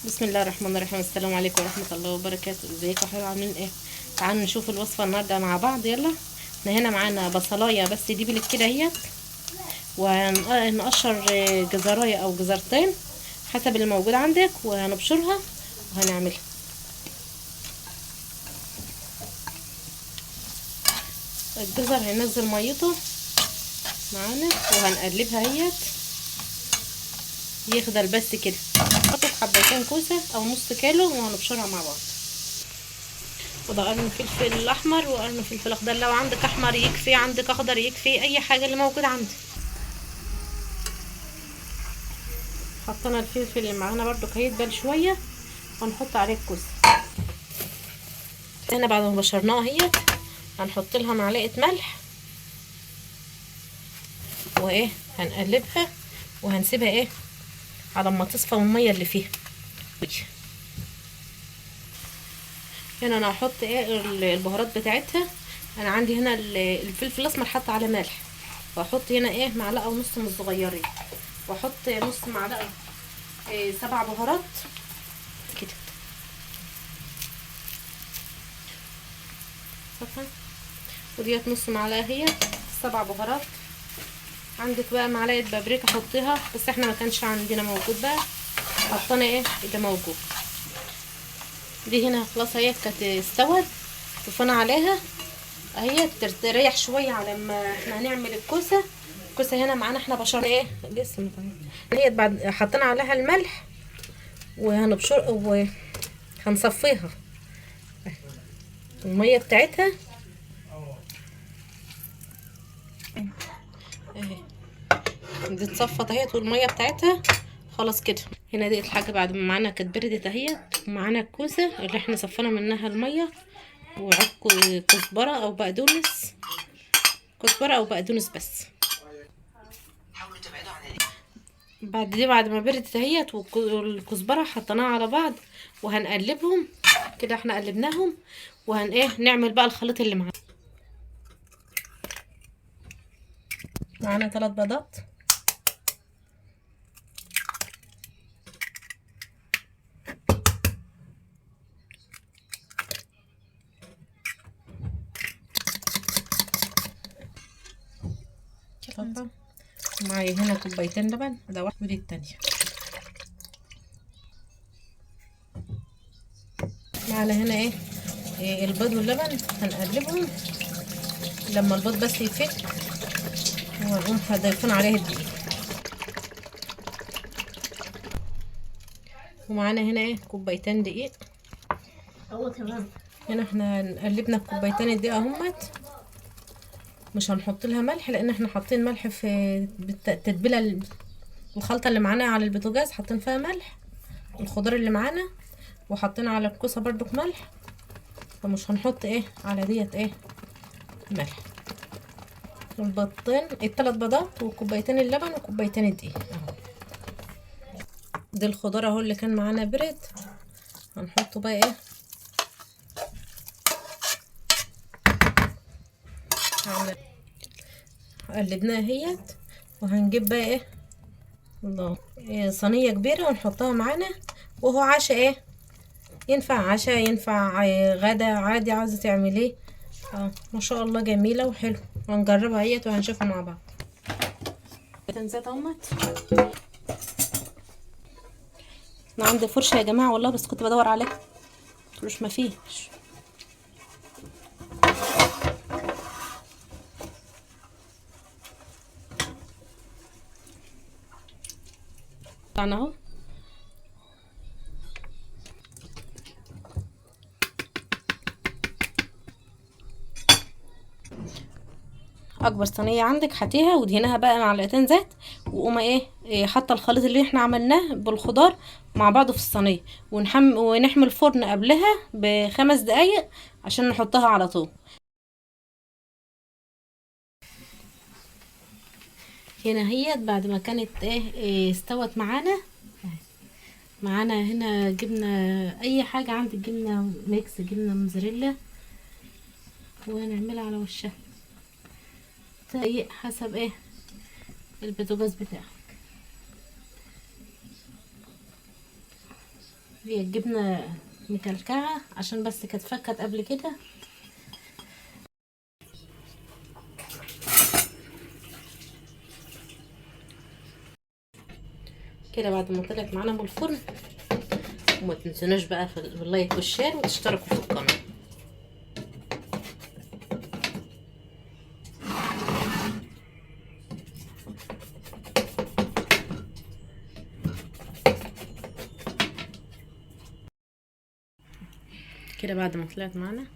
بسم الله الرحمن الرحيم. السلام عليكم ورحمة الله وبركاته. ازيكم يا حبايبي، عاملين ايه؟ تعالوا نشوف الوصفة النهاردة مع بعض. يلا، احنا هنا معانا بصلاية بس دي بلك كده اهيت، وهنقشر جزراية او جزرتين حسب اللي موجود عندك، وهنبشرها وهنعملها. الجزر هننزل ميته معانا وهنقلبها اهيت يخضر بس كده. نحط حبتين كوسة او نص كيلو وهنبشرها مع بعض. وده قرن فلفل احمر وقرن فلفل اخضر، لو عندك احمر يكفي، عندك اخضر يكفي، اي حاجه اللي موجود عندك. حطينا الفلفل اللي معانا برضو هيدبل شويه ونحط عليه الكوسه. هنا بعد ما بشرناها اهيت هنحط لها معلقه ملح وايه، هنقلبها وهنسيبها ايه على ما تصفى من الميه اللي فيها. هنا انا هحط ايه البهارات بتاعتها. انا عندي هنا الفلفل الاسمر حط على ملح، واحط هنا ايه معلقه ونص من الصغيرين، واحط نص معلقه 7 بهارات كده. شايفه؟ وديت نص معلقه هي 7 بهارات. عندك بقى معلقه بابريكا حطيها، بس احنا ما كانش عندنا موجود بقى، حطينا ايه اللي موجود. دي هنا خلاص هي كانت استوت، طفينا عليها اهي تريح شويه على ما احنا هنعمل الكوسه. الكوسه هنا معانا احنا بشر ايه لسه هي بعد حطينا عليها الملح وهنبشر وهنصفيها الميه بتاعتها اهي. دي اتصفت اهيت والميه بتاعتها خلاص كده. هنا دي الحاجه بعد ما معانا كانت بردت اهيت، ومعانا الكوسه اللي احنا صفينا منها الميه، وعود كزبره او بقدونس، كزبره او بقدونس بس. بعد ما بردت اهيت والكزبره حطيناها على بعض وهنقلبهم كده. احنا قلبناهم وهن ايه نعمل بقى الخليط اللي معانا 3 بيضات. معايا هنا كوبايتين لبن، ده واحد ودي التانية. معانا هنا إيه البيض واللبن، هنقلبهم لما البيض بس يفك، وهنقوم ضايفين عليه الدقيق. ومعانا هنا كوبايتين دقيق. تمام. هنا احنا قلبنا كوبايتين الدقيق اهمت، مش هنحط لها ملح لان احنا حاطين ملح في التتبيله. الخلطه اللي معانا على البوتاجاز حاطين فيها ملح، الخضار اللي معانا، وحاطين على الكوسه برضو ملح، فمش هنحط على ديت ملح. البيضتين 3 بيضات وكوبايتين اللبن وكوبايتين الدقيق اهو. دي الخضار اهو اللي كان معانا برد، هنحطه بقى قلبناها اهيت، وهنجيب بقى الله صينيه كبيره ونحطها معانا. وهو عشاء ينفع عشاء، ينفع غدا عادي، عاوزه تعمليه. ما شاء الله جميله وحلو. هنجربها اهيت وهنشوفها مع بعض. تنزات اهمت. انا عندي فرشه يا جماعه والله، بس كنت بدور عليها مش ما فيش. طبعا اهو اكبر صينيه عندك هاتيها ودهنها بقى معلقتين زيت، وقومه حاطه الخليط اللي احنا عملناه بالخضار مع بعضه في الصينيه، ونحمي الفرن قبلها ب5 دقايق عشان نحطها على طول. هنا هي بعد ما كانت استوت معانا. معانا هنا جبنه، اي حاجه عندك، جبنه ميكس، جبنه موزاريلا، وهنعملها على وشها حسب البوتاجاز بتاعك. دي الجبنة مكلكعة عشان بس كانت فكت قبل كده. كده بعد ما طلعت معانا من الفرن، وما تنسوناش بقى في اللايك والشير وتشتركوا في القناة. كده بعد ما طلعت معانا